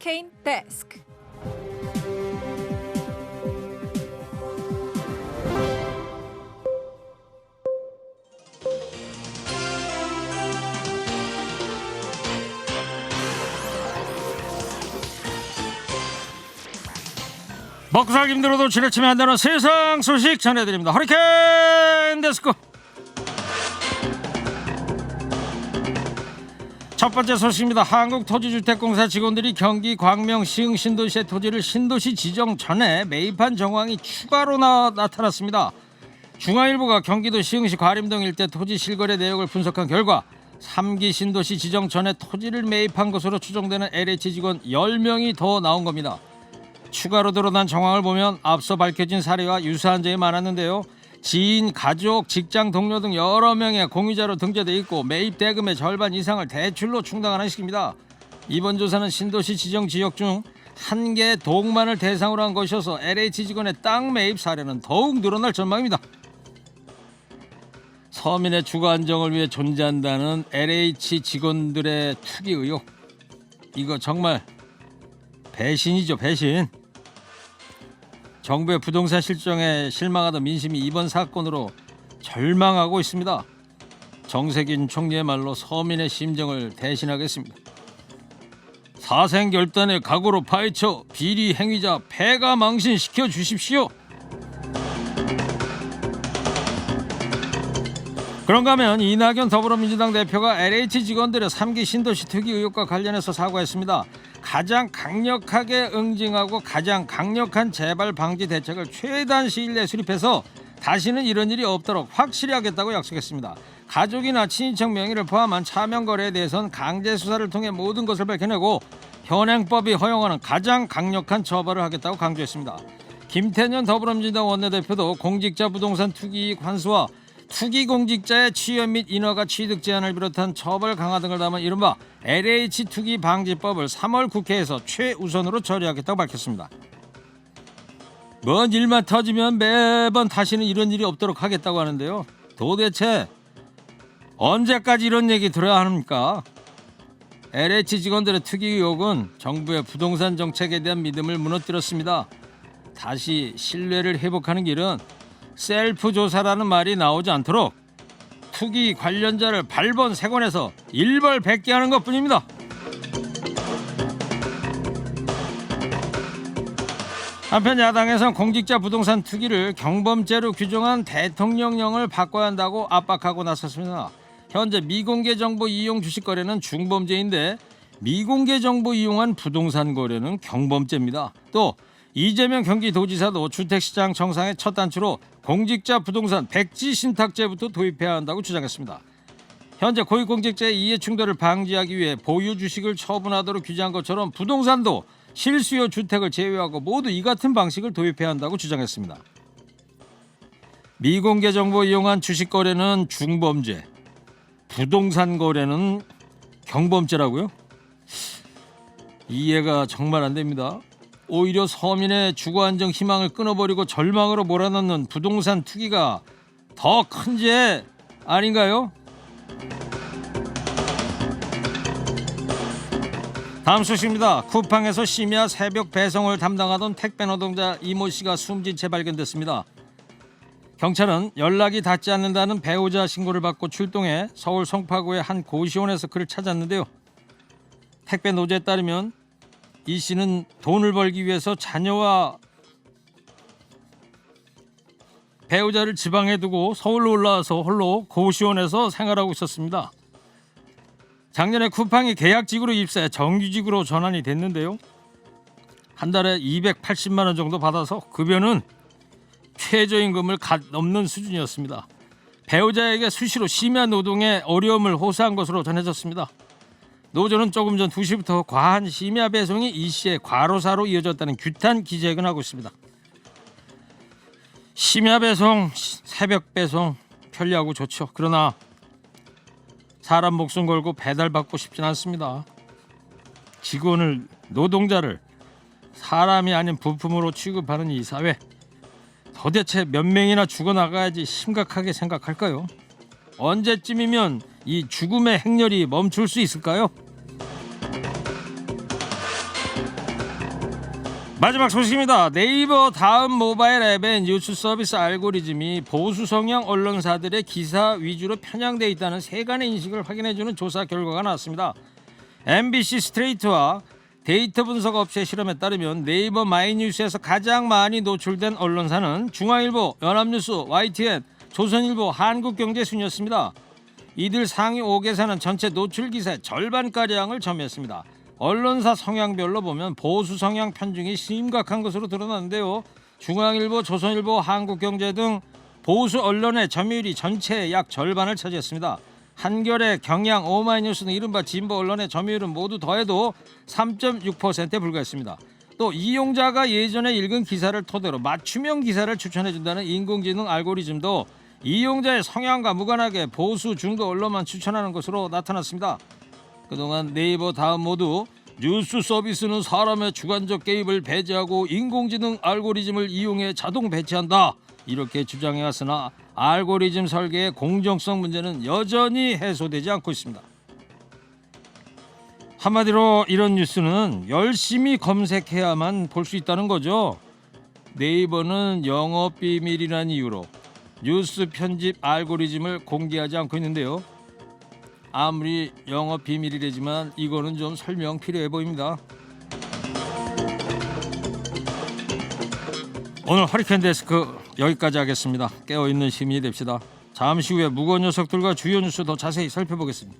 허리케인 데스크. 먹고 살기 힘들어도 지나치면 안 되는 세상 소식 전해드립니다. 허리케인 데스크. 첫 번째 소식입니다. 한국토지주택공사 직원들이 경기 광명 시흥 신도시의 토지를 신도시 지정 전에 매입한 정황이 추가로 나타났습니다. 중앙일보가 경기도 시흥시 과림동 일대 토지 실거래 내역을 분석한 결과 3기 신도시 지정 전에 토지를 매입한 것으로 추정되는 LH 직원 10명이 더 나온 겁니다. 추가로 드러난 정황을 보면 앞서 밝혀진 사례와 유사한 점이 많았는데요. 지인, 가족, 직장 동료 등 여러 명의 공유자로 등재돼 있고 매입 대금의 절반 이상을 대출로 충당하는 식입니다. 이번 조사는 신도시 지정 지역 중 한 개 동만을 대상으로 한 것이어서 LH 직원의 땅 매입 사례는 더욱 늘어날 전망입니다. 서민의 주거 안정을 위해 존재한다는 LH 직원들의 투기 의혹. 이거 정말 배신이죠, 배신. 정부의 부동산 실정에 실망하던 민심이 이번 사건으로 절망하고 있습니다. 정세균 총리의 말로 서민의 심정을 대신하겠습니다. 사생결단의 각오로 파헤쳐 비리 행위자 폐가 망신시켜 주십시오. 그런가 하면 이낙연 더불어민주당 대표가 LH 직원들의 3기 신도시 투기 의혹과 관련해서 사과했습니다. 가장 강력하게 응징하고 가장 강력한 재발 방지 대책을 최단 시일 내에 수립해서 다시는 이런 일이 없도록 확실히 하겠다고 약속했습니다. 가족이나 친인척 명의를 포함한 차명 거래에 대해서는 강제 수사를 통해 모든 것을 밝혀내고 현행법이 허용하는 가장 강력한 처벌을 하겠다고 강조했습니다. 김태년 더불어민주당 원내대표도 공직자 부동산 투기 환수와 투기 공직자의 취업 및 인허가 취득 제한을 비롯한 처벌 강화 등을 담은 이른바 LH 투기 방지법을 3월 국회에서 최우선으로 처리하겠다고 밝혔습니다. 뭔 일만 터지면 매번 다시는 이런 일이 없도록 하겠다고 하는데요. 도대체 언제까지 이런 얘기 들어야 합니까? LH 직원들의 투기 의혹은 정부의 부동산 정책에 대한 믿음을 무너뜨렸습니다. 다시 신뢰를 회복하는 길은 셀프 조사라는 말이 나오지 않도록 투기 관련자를 발본색원해서 일벌백계하는 것뿐입니다. 한편 야당에선 공직자 부동산 투기를 경범죄로 규정한 대통령령을 바꿔야 한다고 압박하고 나섰습니다. 현재 미공개 정보 이용 주식 거래는 중범죄인데 미공개 정보 이용한 부동산 거래는 경범죄입니다. 또 이재명 경기도지사도 주택시장 정상의 첫 단추로 공직자 부동산 백지 신탁제부터 도입해야 한다고 주장했습니다. 현재 고위공직자의 이해충돌을 방지하기 위해 보유 주식을 처분하도록 규제한 것처럼 부동산도 실수요 주택을 제외하고 모두 이 같은 방식을 도입해야 한다고 주장했습니다. 미공개 정보 이용한 주식 거래는 중범죄, 부동산 거래는 경범죄라고요? 이해가 정말 안 됩니다. 오히려 서민의 주거 안정 희망을 끊어버리고 절망으로 몰아넣는 부동산 투기가 더 큰 죄 아닌가요? 다음 소식입니다. 쿠팡에서 심야 새벽 배송을 담당하던 택배 노동자 이모 씨가 숨진 채 발견됐습니다. 경찰은 연락이 닿지 않는다는 배우자 신고를 받고 출동해 서울 송파구의 한 고시원에서 그를 찾았는데요. 택배 노조에 따르면 이 씨는 돈을 벌기 위해서 자녀와 배우자를 지방에 두고 서울로 올라와서 홀로 고시원에서 생활하고 있었습니다. 작년에 쿠팡이 계약직으로 입사해 정규직으로 전환이 됐는데요. 한 달에 280만 원 정도 받아서 급여는 최저임금을 갓 넘는 수준이었습니다. 배우자에게 수시로 심야 노동의 어려움을 호소한 것으로 전해졌습니다. 노조는 조금 전 2시부터 과한 심야 배송이 이 씨의 과로사로 이어졌다는 규탄 기재를 하고 있습니다. 심야 배송, 새벽 배송 편리하고 좋죠. 그러나 사람 목숨 걸고 배달받고 싶진 않습니다. 직원을, 노동자를 사람이 아닌 부품으로 취급하는 이 사회, 도대체 몇 명이나 죽어나가야지 심각하게 생각할까요? 언제쯤이면 이 죽음의 행렬이 멈출 수 있을까요? 마지막 소식입니다. 네이버 다음 모바일 앱의 뉴스 서비스 알고리즘이 보수 성향 언론사들의 기사 위주로 편향돼 있다는 세간의 인식을 확인해주는 조사 결과가 나왔습니다. MBC 스트레이트와 데이터 분석 업체 실험에 따르면 네이버 마이뉴스에서 가장 많이 노출된 언론사는 중앙일보, 연합뉴스, YTN, 조선일보, 한국경제 순이었습니다. 이들 상위 5개사는 전체 노출 기사의 절반가량을 점유했습니다. 언론사 성향별로 보면 보수 성향 편중이 심각한 것으로 드러났는데요. 중앙일보, 조선일보, 한국경제 등 보수 언론의 점유율이 전체의 약 절반을 차지했습니다. 한겨레, 경향, 오마이뉴스 등 이른바 진보 언론의 점유율은 모두 더해도 3.6%에 불과했습니다. 또 이용자가 예전에 읽은 기사를 토대로 맞춤형 기사를 추천해준다는 인공지능 알고리즘도 이용자의 성향과 무관하게 보수 중도 언론만 추천하는 것으로 나타났습니다. 그동안 네이버 다음 모두 뉴스 서비스는 사람의 주관적 개입을 배제하고 인공지능 알고리즘을 이용해 자동 배치한다 이렇게 주장해왔으나 알고리즘 설계의 공정성 문제는 여전히 해소되지 않고 있습니다. 한마디로 이런 뉴스는 열심히 검색해야만 볼 수 있다는 거죠. 네이버는 영업비밀이라는 이유로 뉴스 편집 알고리즘을 공개하지 않고 있는데요. 아무리 영업비밀이라지만 이거는 좀 설명 필요해 보입니다. 오늘 허리케인 데스크 여기까지 하겠습니다. 깨어있는 시민이 됩시다. 잠시 후에 무거운 녀석들과 주요 뉴스 더 자세히 살펴보겠습니다.